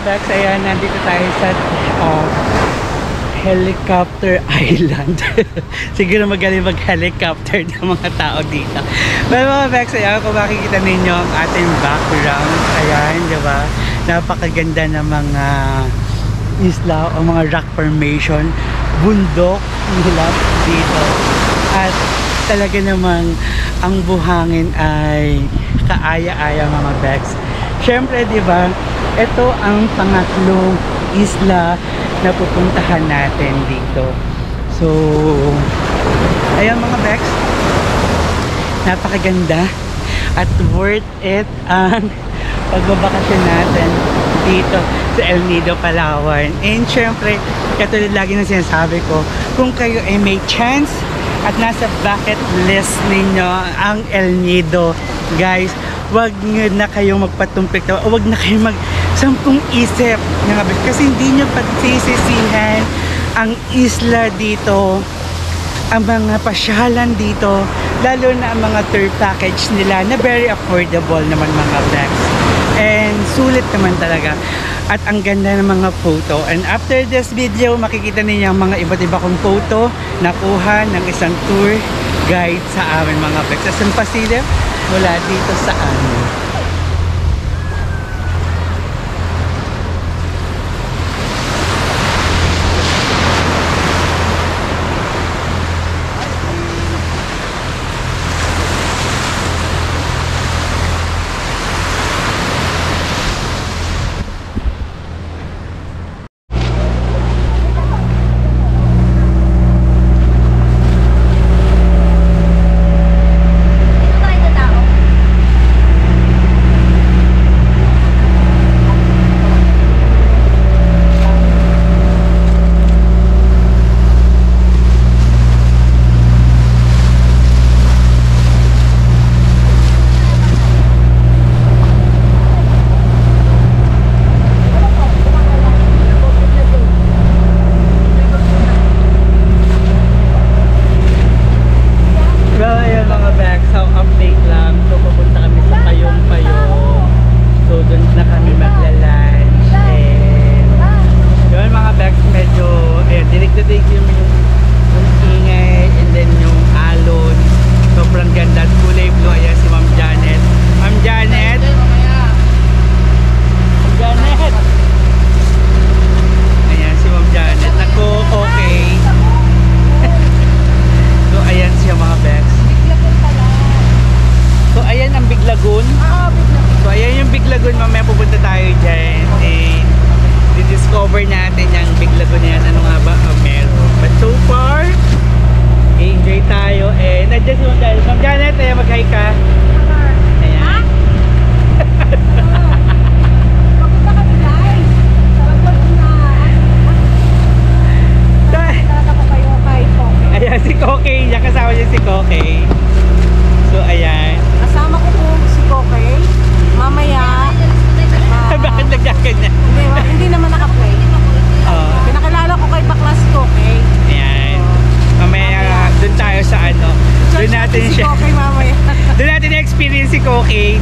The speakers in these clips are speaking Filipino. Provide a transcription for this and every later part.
Bex, ayan, nandito tayo sa Helicopter Island. Siguro magaling mag-helicopter ng mga tao dito. Well, mga Bex, ayan, kung makikita ninyo ang ating background, ayan, di ba? Napakaganda ng mga isla o mga rock formation, bundok nila dito. At talaga namang ang buhangin ay kaaya-aya, mga Bex. Siyempre, di ba, ito ang pangatlong isla na pupuntahan natin dito. So, ayan mga Bex, napakaganda at worth it ang pagbabakasyon natin dito sa El Nido, Palawan. And syempre, katulad lagi na sinasabi ko, kung kayo ay may chance at nasa bucket list ninyo ang El Nido, guys, wag nyo na kayong magpatumpik, wag na kayong magsampung isip kasi hindi nyo pagsisisihan ang isla dito, ang mga pasyalan dito, lalo na ang mga tour package nila na very affordable naman, mga Bex, and sulit naman talaga at ang ganda ng mga photo. And after this video, makikita ninyo ang mga iba't iba kong photo nakuha ng isang tour guide sa amin, mga Bex, sa San Pasilio mula dito sa amin.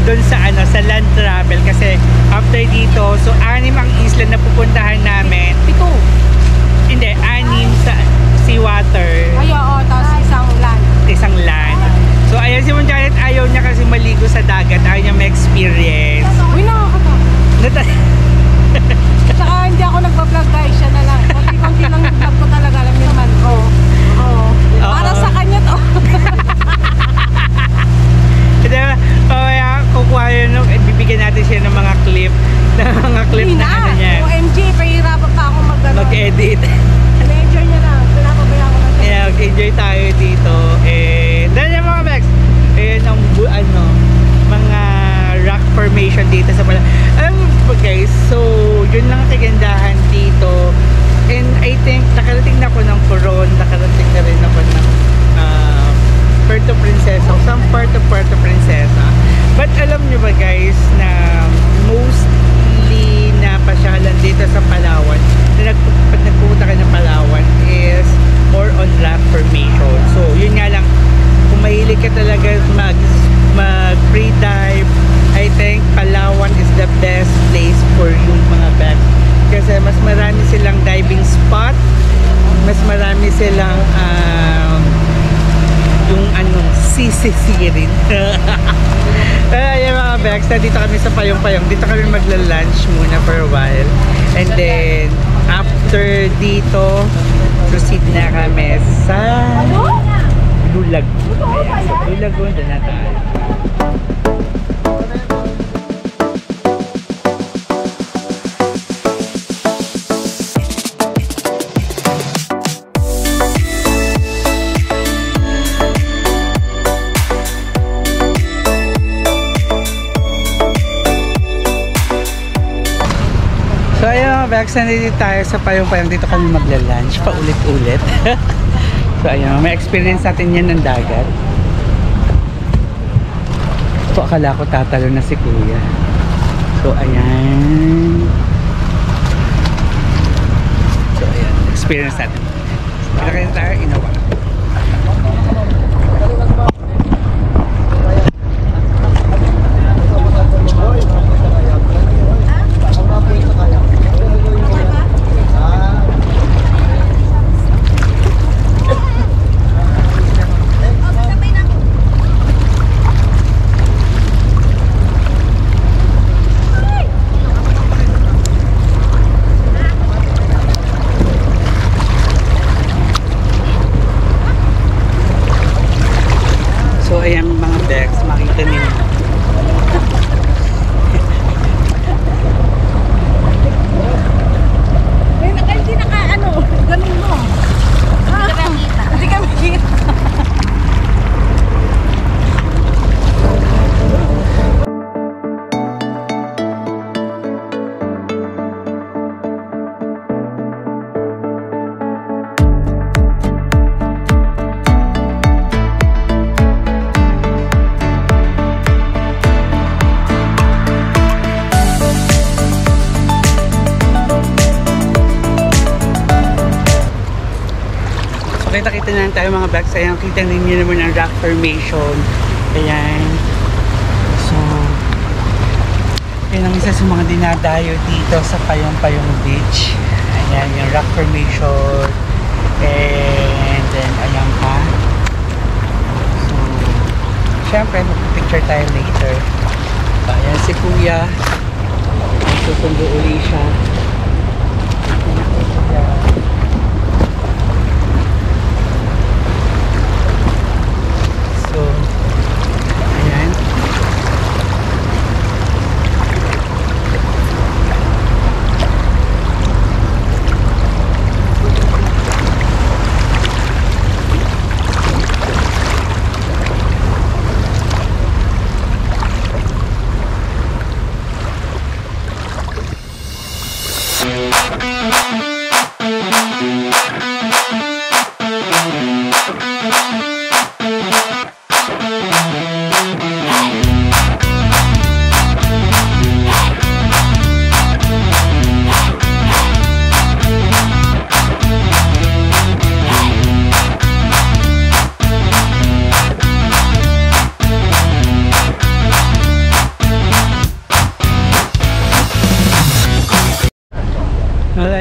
Doon sa land travel kasi after dito, so 6 ang isla na pupuntahan namin. 7. Hindi, 6 sa seawater. Ay, oo, tapos isang land. So ayan, si Ma'am Janet ayaw niya kasi maligo sa dagat, ayaw niya ma-experience. Uy, nakakata. Tsaka hindi ako nagpa-vlog, guys, siya na lang. Konti-konti lang yung vlog ko talaga, alam niyo naman. Oo. Para sa kanya to. Diba? Kaya kukuha yun, bibigyan natin siya ng mga clip na ano niya. OMG, pahirapan pa ako mag-edit. Enjoy niya na. Pinapabayaan ko na siya. Yeah, mag-enjoy tayo dito. Dahil yung mga Bex, ang mga rock formation dito sa Palawan. Alam mo guys, so yun lang ang kagandahan dito. And I think nakarating na ako ng Coron, nakarating na rin ako ng Puerto Princesa, some part of Puerto Princesa. But alam nyo ba guys na mostly na pasyalan dito sa Palawan, na pag nagpupunta ka ng Palawan is more on rock formation. So yun nga lang, kung mahilig ka talaga mag free dive, I think Palawan is the best place for yung mga bags sisisirin. Ayan mga Bex, dito kami sa Payong-Payong. Dito kami magla-lunch muna for a while. And then, after dito, proceed na kami sa Blue Lagoon. Ayan, sa Blue Lagoon, doon na tayo. So ayun mga Bex, nandito tayo sa Payong-Payong. Dito kami magla-lunch paulit-ulit. So ayun, may experience natin yan ng dagat. So akala ko tatalo na si Kuya. So ayan. So ayan, experience natin. Kaya tayo inawa. Ayan mga Bex, makita ninyo. Hindi naka ganun mo. Hindi ka makita. Kita-kita na lang tayo mga Bex. Ayan, kita ninyo naman ang rock formation. Ayan. So, yun ang isa sa mga dinadayo dito sa Payong-Payong Beach. Ayan, yung rock formation. And then, ayan pa. So, syempre, mag-picture tayo later. So, ayan si Kuya. Susundo uli siya.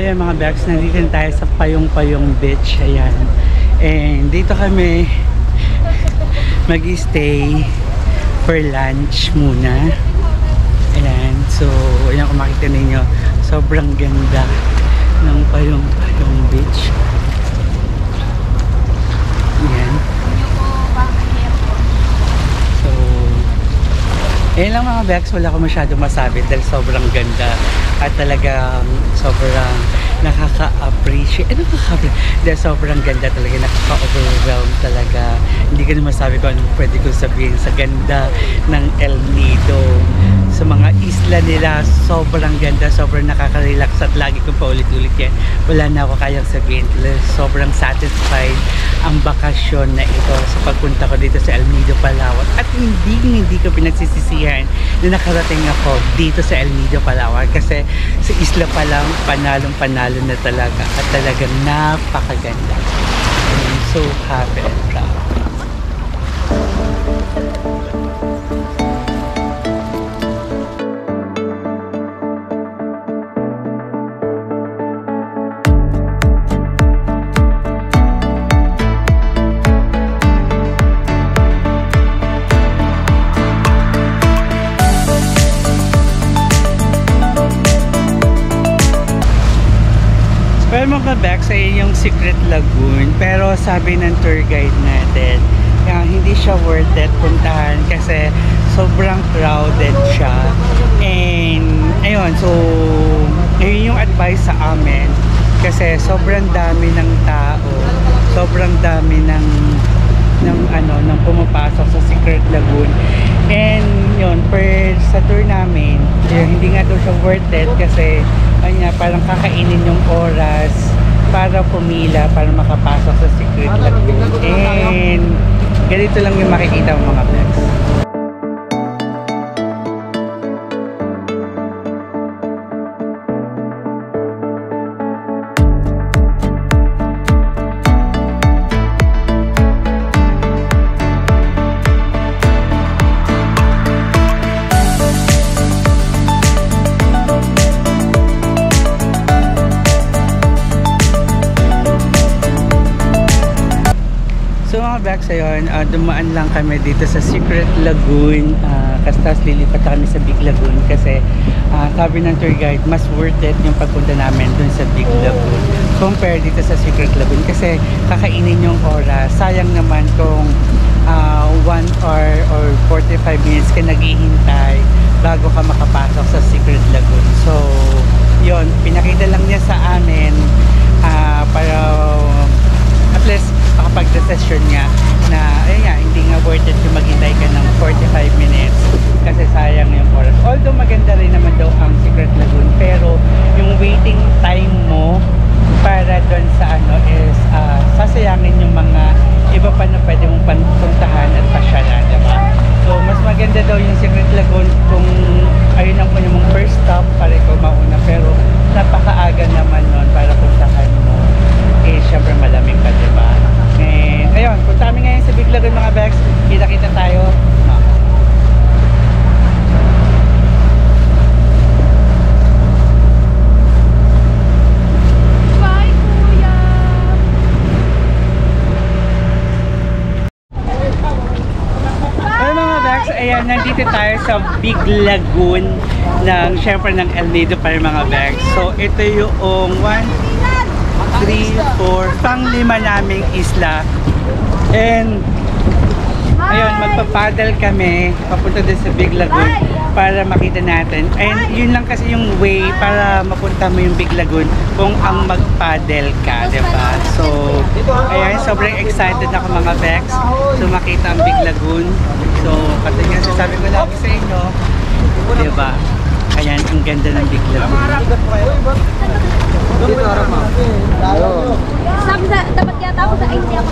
Ayan mga Bex, nandito tayo sa Payong-Payong Beach. Ayan. And dito kami mag-stay for lunch muna. Ayan. So, ayan kung makita ninyo, sobrang ganda ng Payong-Payong Beach. Ayan. So, ayan lang mga Bex, wala ko masyadong masabi dahil sobrang ganda at talagang sobrang nakaka-appreciate. Dahil sobrang ganda talaga, nakaka-overwhelm talaga. Hindi ko na masabi kung anong pwede ko sabihin sa ganda ng El Nido. Sa mga isla nila, sobrang ganda, sobrang nakaka-relax at lagi kong paulit-ulit yan. Wala na ako kayang sabihin. Sobrang satisfied ang bakasyon na ito sa pagpunta ko dito sa El Nido, Palawan. At hindi ko pinagsisisihan na nakarating ako dito sa El Nido, Palawan. Kasi sa isla pa lang, panalong-panalo na talaga. At talagang napakaganda. I'm so happy and proud. mga bags ay yung Secret Lagoon, pero sabi ng tour guide natin, hindi siya worth it puntahan kasi sobrang crowded siya. And ayun, so yun yung advice sa amin kasi sobrang dami ng tao, sobrang dami ng pumapasok sa Secret Lagoon. And yun, per sa tour namin, hindi nga daw siya worth it kasi parang kakainin yung oras para pumila para makapasok sa Secret Lagoon. And ganito lang yung makikita mo mga vlogs. Back sa yun, dumaan lang kami dito sa Secret Lagoon kasi lilipat kami sa Big Lagoon kasi sabi ng tour guide mas worth it yung pagpunta namin dun sa Big Lagoon compare dito sa Secret Lagoon kasi kakainin yung oras. Sayang naman kung 1 hour or 45 minutes ka naghihintay bago ka makapasok sa Secret Lagoon. So yun, pinakita lang niya sa amin para at least makapag-decision niya na ayun nga, hindi nga worth it yung maghintay ka ng 45 minutes kasi sayang yung oras. Although maganda rin naman daw ang Secret Lagoon, pero yung waiting time mo para doon sa is sasayangin yung mga iba pa na pwede mong puntahan at pasyalan, diba? So mas maganda daw yung Secret Lagoon kung ayun ang punya mong first stop para ikaw mauna, pero napakaaga naman nun para puntahan mo. Syempre malamig pa, diba? And ayun, punta kami ngayon sa Big Lagoon mga bags. Kita-kita tayo. Bye, kuya! Ayun mga bags, ayan, nandito tayo sa Big Lagoon syempre ng El Nido para mga bags. So ito yung 3, 4, pang-5 naming isla. And ayun, magpapadal kami papunta din sa Big Lagoon para makita natin. And yun lang kasi yung way para mapunta mo yung Big Lagoon kung ang magpadel ka, diba? So ayan, sobrang excited ako mga Bex. So makita ang Big Lagoon. So katulad nga sasabi ko lagi sa inyo, diba? Ayan, ang ganda ng Big Lagoon. Sabi na, dapat yata ako sa ID ako.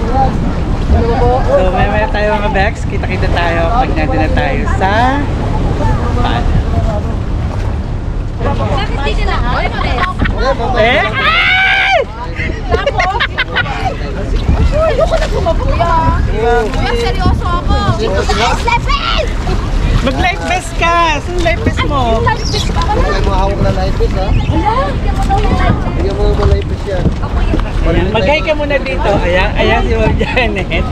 So may tayo mga Bex, kita-kita tayo pag nandun na tayo sa paddle. Bakit dito na? Eh? Tapos? Ayoko na kumabuya. Kuya, seryoso ako. Dito sa SFL! Mag-life vest ka! Saan life vest mo? Ay, mahawak na life vest, ha? Bigyan mo mo life vest yan. Ayan, mag-hi ka muna dito. Ayan, ayan si Ma'am Janet.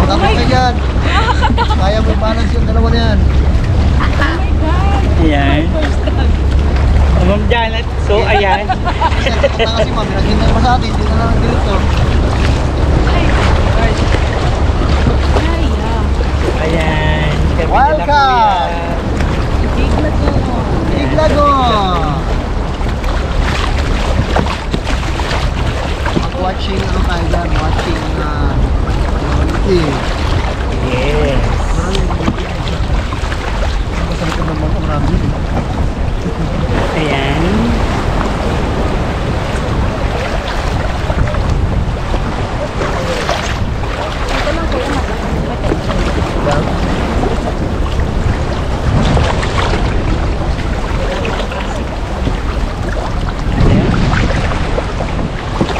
Kapag ka yan. Kaya mo balance yung dalawa na yan. Ayan. Ma'am Janet. So, ayan. Kasi ma'am, naghintay pa sa atin. Hindi na lang dito. Ayan. Welcome! Big Lagoon! Watching ano tayo dyan? Watching Yes. Masarap ka naman ang marami. Ayan.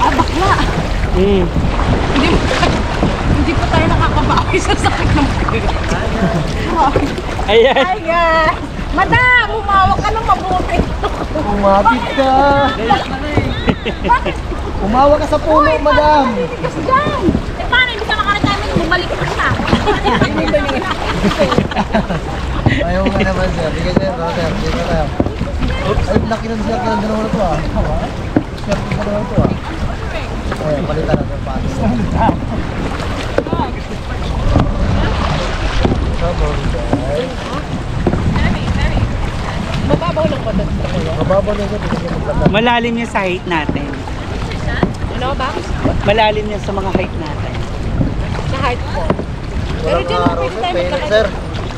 Bakla! Hindi pa tayo nakakabawi sa sakit ng pagkakas. Ayan. Hi guys! Madam! Umawak ka ng mabuti! Umabit ka! Umawa ka sa puno, madam! Tikas dyan! Eh paano? Hindi ka bumalik pa siya. Ayaw nga naman sir. Bigay sir. Sir, dito na. Ay, laki ng sir ng dalawa na to ah. Sir, ng dalawa na to ah. Ay, palitan na sir paano. Come on guys. Mababaw lang ba doon? Mababaw na sir. Bigay sir ng Malalim yan sa height natin. Ano ba? Malalim yan sa mga height natin. Sa height ko. Pero walang dyan, araw pwede sir. tayo Painit maglakad. sir.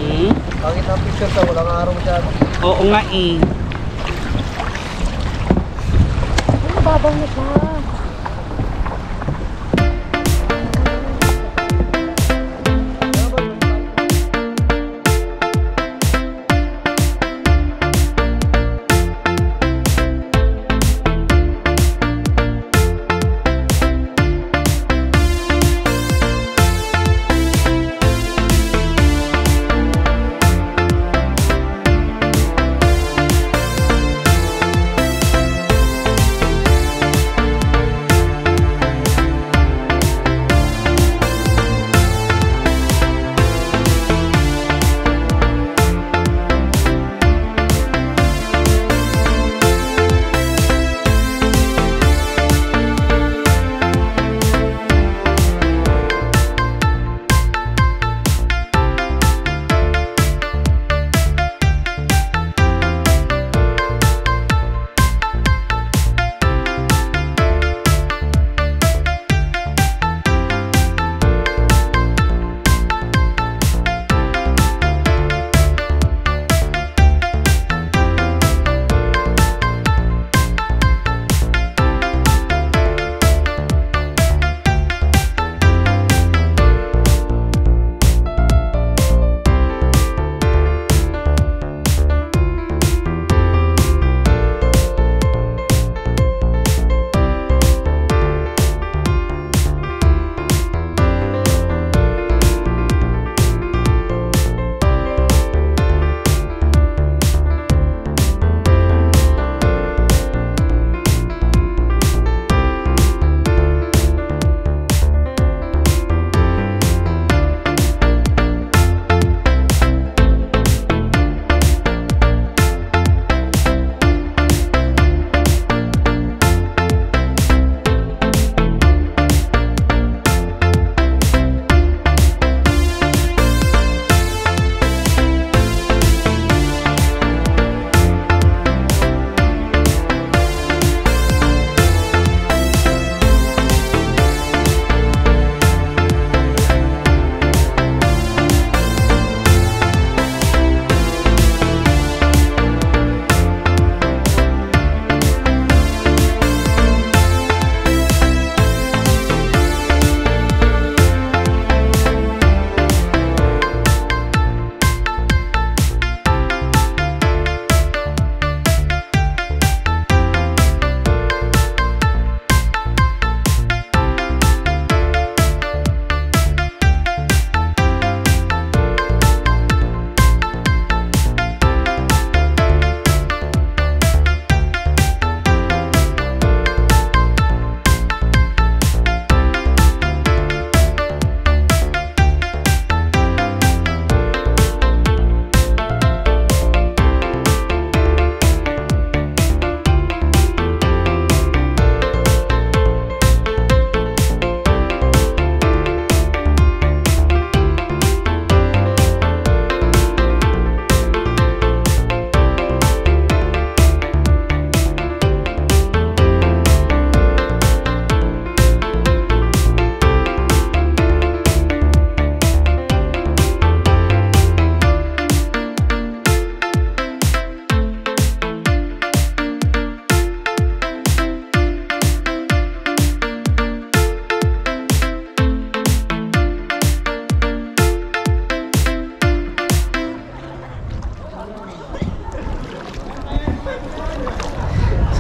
Hmm? Pangit ang picture sa walang araw masyado. Oo nga eh. Mababaw na siya.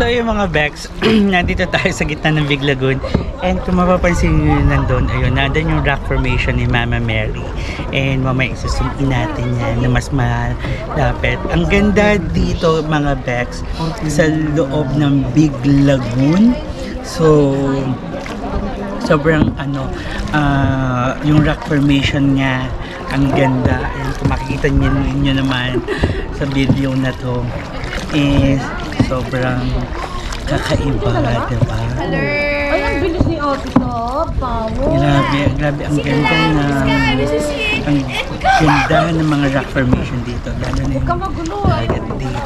So yung mga Bex, nandito tayo sa gitna ng Big Lagoon. And kung mapapansin nyo nandun, ayun, nandun yung rock formation ni Mama Mary. And mamaya isusuntin natin yan na mas malapit. Ang ganda dito mga Bex, sa loob ng Big Lagoon. So sobrang yung rock formation niya, ang ganda. Ayan, kung makikita niyo naman sa video na to, is sobrang kakaiba, diba? Ay, ang bilis ni Otis, no? Power. Grabe, ang ganda ng mga rock formation dito, lalo na yung Magulo, dagat dito.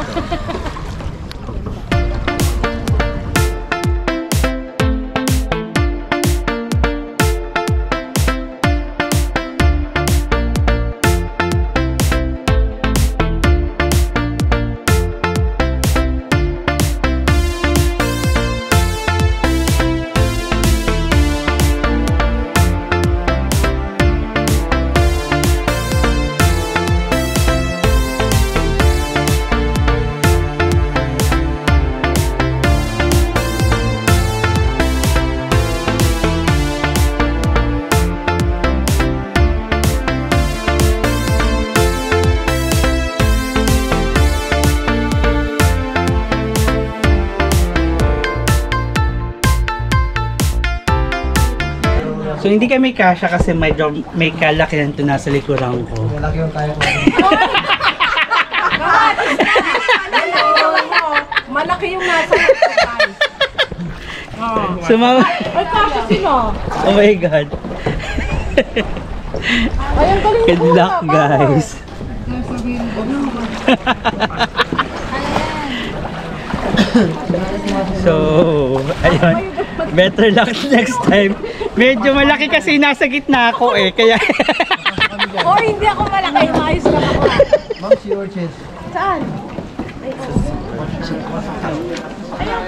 So hindi kami kasya kasi medyo may kalakihan ito nasa likuran ko. Malaki yung kaya ko. Malaki yung nasa guys. Sumama. Ay, kasha sino? Oh my God. Ay, ang galing Good luck, guys. So, ayun. Better luck next time. Medyo malaki kasi nasa gitna ako eh. Kaya Oh, hindi ako malaki. Maayos lang ako. Ma'am, si Orchid. Saan?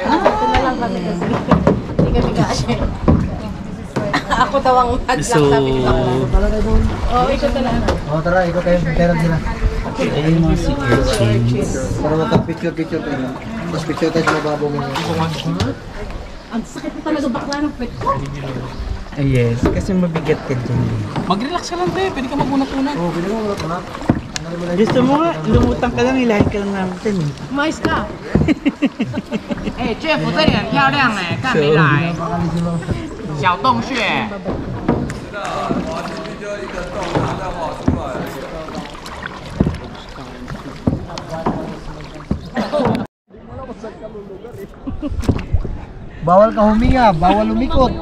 Ito na lang kami kasi. Hindi kami kasha. Ako daw ang hadlang sabi ni Bakla. Talaga doon. Oh, ikot na lang. Oh, tara, ikaw kayo. Meron sila. ayun yung mga sea urchins. Para magka-picture tayo. Tapos picture tayo sa mababaw mo. Ang sakit na talaga bakla ng pet ko. Yes, kasi mabigat ka dyan. Mag-relax ka lang, te. Pwede ka mag-unat-unat. Oo, pwede mo wala. Gusto mo nga, lumutang ka lang, ilahin ka lang namin dyan eh. Mais ka. 哎，这幅这里很漂亮哎，看没来。小洞穴。 Bawal ka huminga, bawal lumikot.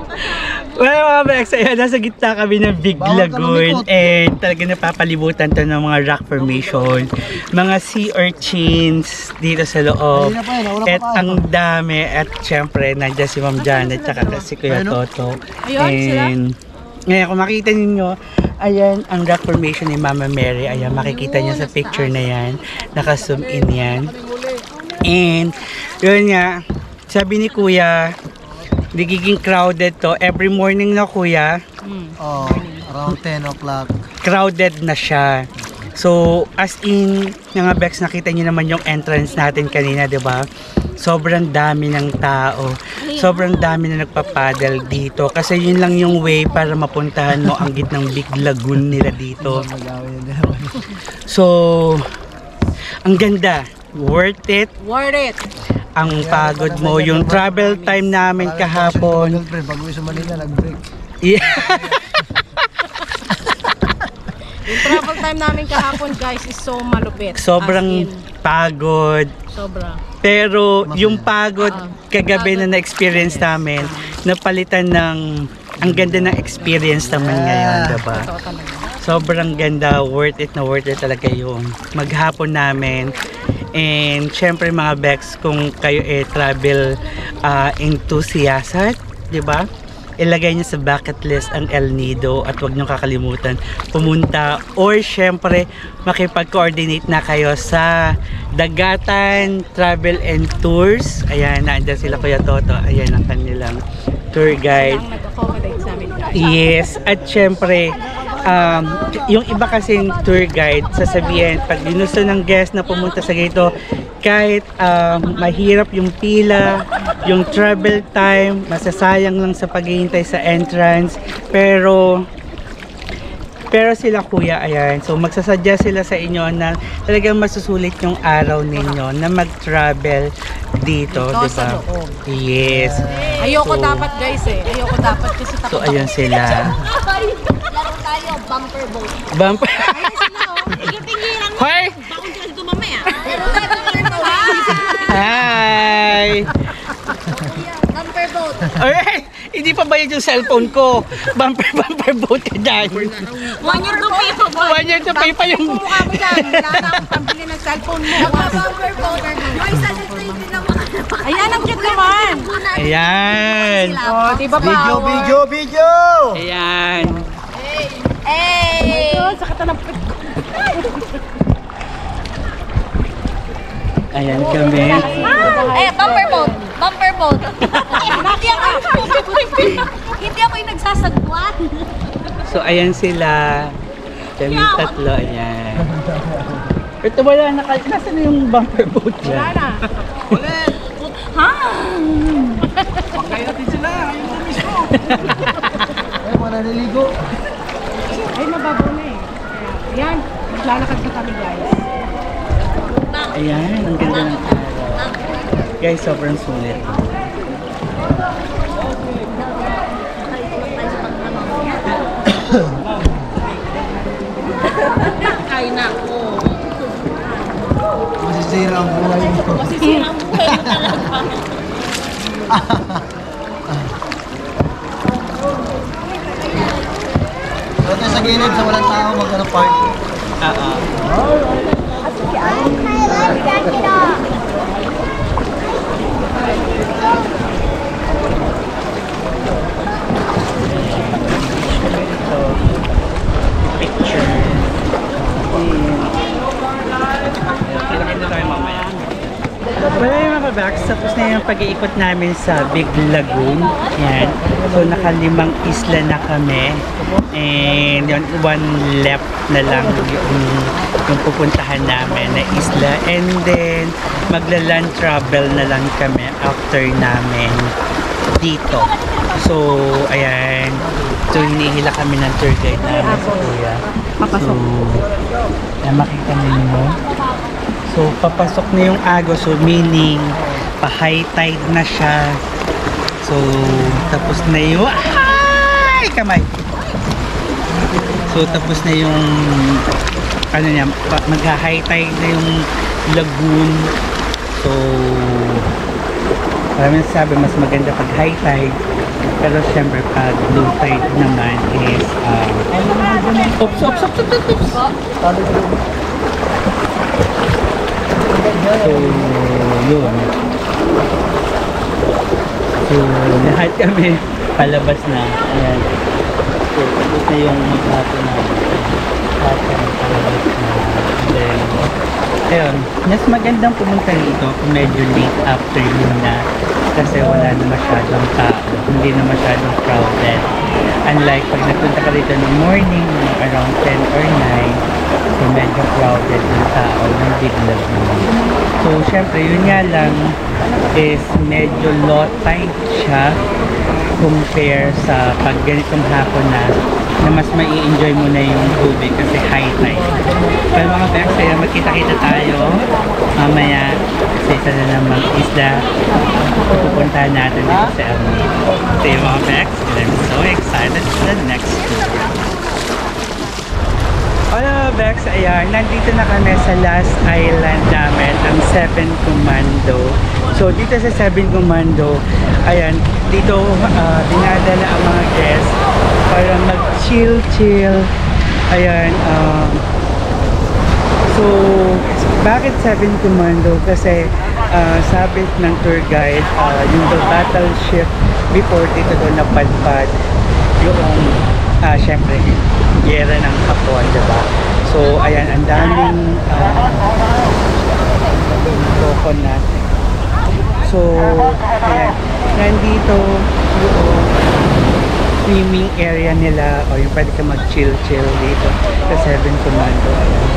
Well mga Bex, ayan, nasa gitna kami ng Big Bawal ka Lagoon lumikot. and talaga napapalibutan to ng mga rock formation, mga sea urchins dito sa loob. Kanina pa yun, wala pa At tayo. ang dami at syempre nandiyan si Ma'am Janet at si Kuya Ayun, no? Toto. Ayun, sila. And ngayon kung makita ninyo, ayan ang rock formation ni Mama Mary. Ayan, makikita niyo sa picture na yan. Naka-zoom in yan. And yun nga, sabi ni Kuya, nagiging crowded to. Every morning na Kuya, Oh, around 10 o'clock. crowded na siya. So, as in, mga Bex, nakita niyo naman yung entrance natin kanina, di ba? Sobrang dami ng tao. Sobrang dami na nagpapadal dito. Kasi yun lang yung way para mapuntahan mo ang gitnang Big Lagoon nila dito. So, ang ganda. Worth it. Worth it. Ang pagod mo. Yung travel time namin kahapon. Pag uwi sa Manila, nag-break. Yeah. Yung travel time namin kahapon guys is so malupit. Sobrang As in, pagod. sobra. Pero yung pagod kagabi na na-experience namin, napalitan ng ang ganda ng experience naman ngayon, diba? Totoo talaga. Sobrang ganda, worth it talaga yun. Maghapon namin. And syempre mga Bex, kung kayo travel enthusiast, diba? Ilagay niyo sa bucket list ang El Nido at huwag niyo kakalimutan pumunta or syempre makipag-coordinate na kayo sa Dagatan Travel and Tours. Ayan, naandyan sila Kuya Toto. Ayan ang kanilang tour guide. Ang nag-accommodate sa amin guys. Yes, at syempre yung iba kasing tour guide sasabihin pag ginusto ng guest na pumunta sa ganito, kahit mahirap yung pila, yung travel time, masasayang lang sa paghihintay sa entrance, pero Pero sila kuya, ayan, so magsasadya sila sa inyo na talagang masusulit yung araw ninyo na mag-travel dito, Dito di sa ba? loob. Yes. Ayoko So, dapat guys eh. Ayoko dapat kasi So takot ayun sila. Laro tayo, bumper boat. Bumper. Hoy! Bakit ka dito mamaya? Hi! Bumper boat. Alright! Hindi pa bayad yung cellphone ko. Bumper boat ka dyan. 1 year to pay pa ba? 1 year to pay pa yung... mukha mo dyan. Wala na akong pambili ng cellphone mo. Bumper boat. Yung isa sa sa'yo din ang mga Ayan, ang cute naman. Ayan. Oh, di ba Video, bawal? video, video! Ayan. Hey! Ayun, sakit na ng pit ko. Ayan kami. Eh, bumper boat. Bumper boat. Hindi ako yung nagsasagwan. So ayan sila. Kami tatlo. Ayan. Ito wala na. Nasaan yung bumper boat Wala dyan? na. Ay, mga naliligo. Ay, mababaw na eh. Ayan, maglalakad na kami guys. Ayan. Ang ganda ng araw. Guys, sobrang sulit. Ay, nako. Masisira ang buhay mo. Masisira ang buhay mo talaga. Ito sa gilid, sa walang tao, mag-ano park. Picture. Kita-kita tayo mamaya. Wala yung mga bags, tapos na yung pag-iikot namin sa Big Lagoon. Yan. So, nakalimang isla na kami. And yun, one left na lang yung pupuntahan namin na isla. And then, magla-land travel na lang kami after namin dito. So, ayan. So, hinihila kami ng tour guide namin sa kuya. So, makita ninyo. So, papasok na yung Agos. So, meaning, pa-high tide na siya. So, tapos na yung... Ay! Kamay! So, tapos na yung... Ano niya, mag-high tide na yung lagoon. So, marami sabi, mas maganda pag high tide. Pero syempre, pag low tide naman is... Oops! So, yun. So, lahat kami palabas na. Ayan. So, tapos na yung maghato na. Lahat kami palabas na. Then, ayun. Mas magandang pumunta dito kung medyo late afternoon na. Kasi wala na masyadong tao. Hindi na masyadong crowded. Unlike pag nagpunta ka dito ng morning, around 10 or 9, so medyo crowded yung tao ng Big Lagoon. So, syempre, yun nga lang is medyo low tide siya compare sa pag ganitong hapon na mas mai-enjoy mo na yung tubig kasi high tide. Pero mga Bex, kaya magkita-kita tayo mamaya sa isa na namang isla pupuntahan natin dito sa El Nido. So yung mga Bex, I'm so excited for the next tour. Hello Bex, ayan, nandito na kami sa last island namin, ang Seven Commando. So dito sa Seven Commando, ayan, dito dinadala ang mga guests para mag-chill. Ayan, so bakit Seven Commando? Kasi sabi ng tour guide, yung the battleship before dito doon napadpad yung syempre gera ng Hapon, diba? So ayan, ang daming coconut. So ayan, nandito yung swimming area nila o yung pwede ka mag-chill dito sa Seven Commando. Ayan.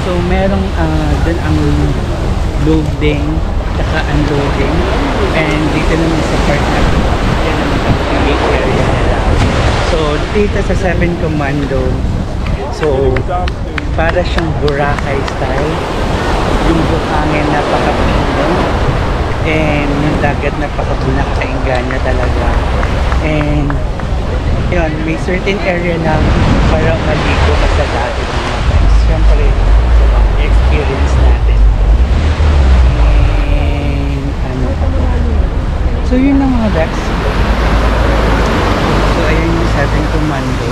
So merong dun ang loading saka unloading, and dito naman sa part na yan naman gate area nila. So, dito sa 7 Commando, so, para siyang Boracay style. Yung buhangin napaka-pino. And yung dagat napaka-bunakainganya talaga. And, yun, may certain area lang para maligo ka sa dagat mga guys. Siyempre, experience natin. And, ano pa ba? So, yun lang mga Bex. So, ayan yung 7 Commando.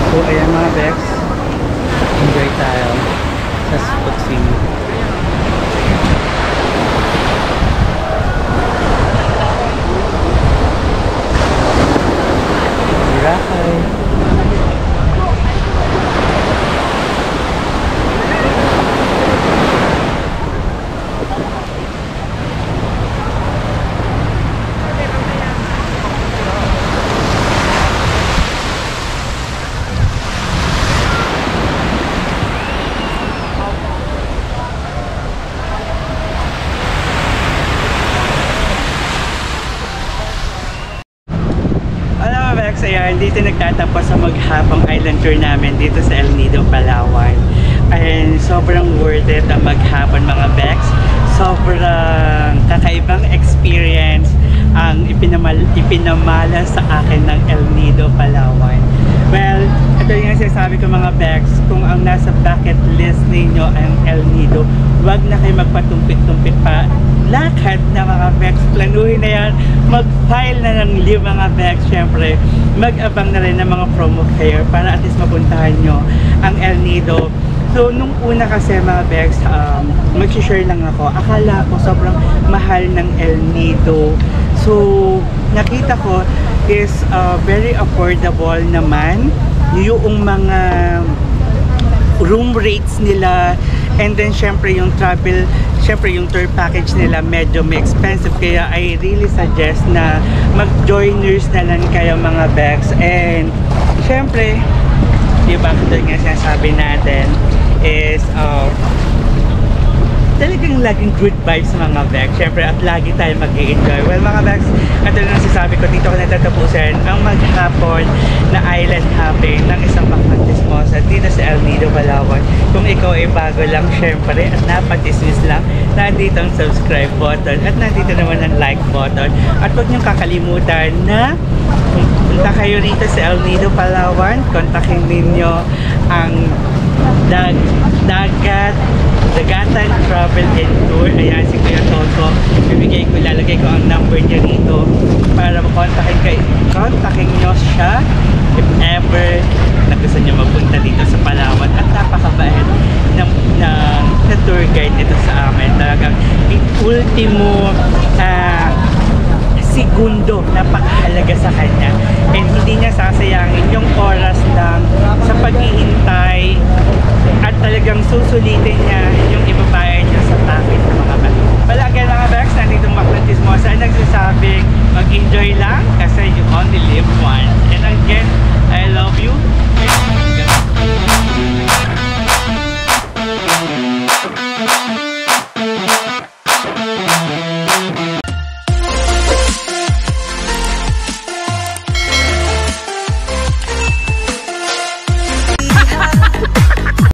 So, ayan mga Bex. Enjoy tayo sa Spotsini. Boracay. Ayan, dito nagtatapos sa maghapong island tour namin dito sa El Nido, Palawan. And sobrang worth it ang maghapon mga Bex. Sobrang kakaibang experience ang ipinamala sa akin ng El Nido, Palawan. Well, ito yung sinasabi ko mga Bex, kung ang nasa bucket list ninyo ang El Nido, wag na kayo magpatumpik-tumpik pa. Lakad na mga Bex, planuhin na yan, mag-file na ng leave mga Bex, syempre mag-abang na rin ng mga promo fare para at least mapuntahan nyo ang El Nido. So nung una kasi mga Bex, mag-share lang ako, akala ko sobrang mahal ng El Nido. So nakita ko is very affordable naman yung mga room rates nila. And then syempre yung travel, syempre yung tour package nila medyo may expensive, kaya I really suggest na mag-joiners na lang kayo mga Bex. And syempre, diba ito nga sinasabi natin is talagang laging good vibes mga Bex, syempre, at lagi tayo mag-i-enjoy. Well mga Bex, ito na sasabi ko, dito ko natatapusin ang maghapon na island hopping ng isang Bacantes Mosa dito sa El Nido, Palawan. Kung ikaw ay bago lang syempre at napadismiss lang, nandito ang subscribe button at nandito naman ang like button. At huwag niyong kakalimutan na kung punta kayo rito sa El Nido, Palawan, kontakin ninyo ang Dagatan Travel and Tour. Ayan, si Kuya Toto. Lalagay ko ang number niya rito para kontakin nyo siya if ever na gusto nyo magpunta dito sa Palawan. At napakabait ng tour guide nito sa amin. Talagang ultimo segundo napakahalaga sa kanya, and hindi niya sasayangin yung oras lang sa paghihintay at talagang susulitin niya yung ibabayad niya sa package ng mga Bex. Palagi mga Bex, nandito Bacantes Mosa ang nagsasabing mag-enjoy lang kasi you only live once.